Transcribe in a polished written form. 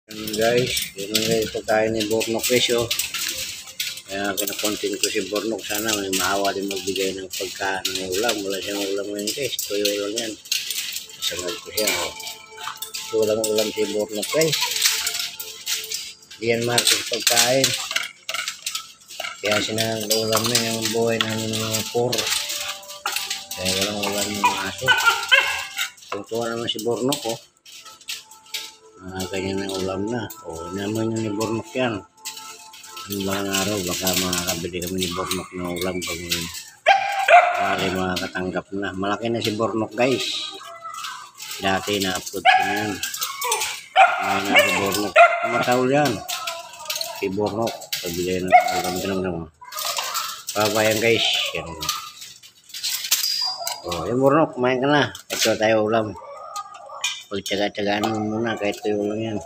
Guys, yun nga ito pagkain ni Bornok guys oh. Kaya kinakontin ko si Bornok, sana may maawa din magbigay ng pagkain ng ulam. Wala siyang ulam ngayon guys, tuyo lang yan. Isangad ko siya oh. So walang ulam si Bornok guys. Diyan market pagkain. Kaya sinag-ulam na yung buhay ng mga poor. Kaya walang ulam ng mga aso. Tungtuwa naman si Bornok oh. Ganyan na ulam na. O, naman yun ni Bornok yan. Yung mga araw, baka makakabili kami ni Bornok na ulam pag makakatanggap na. Malaki na si Bornok guys. Dati na-upload ko na yan. Ngayon na si Bornok. Matawal yan. Si Bornok. Pabili na ulam din naman. Papayan guys. Yan. O, yung Bornok, kumain ka na. Ito tayo ulam. Pagtsaga-tsagaan mo muna kahit tuyo lang yan.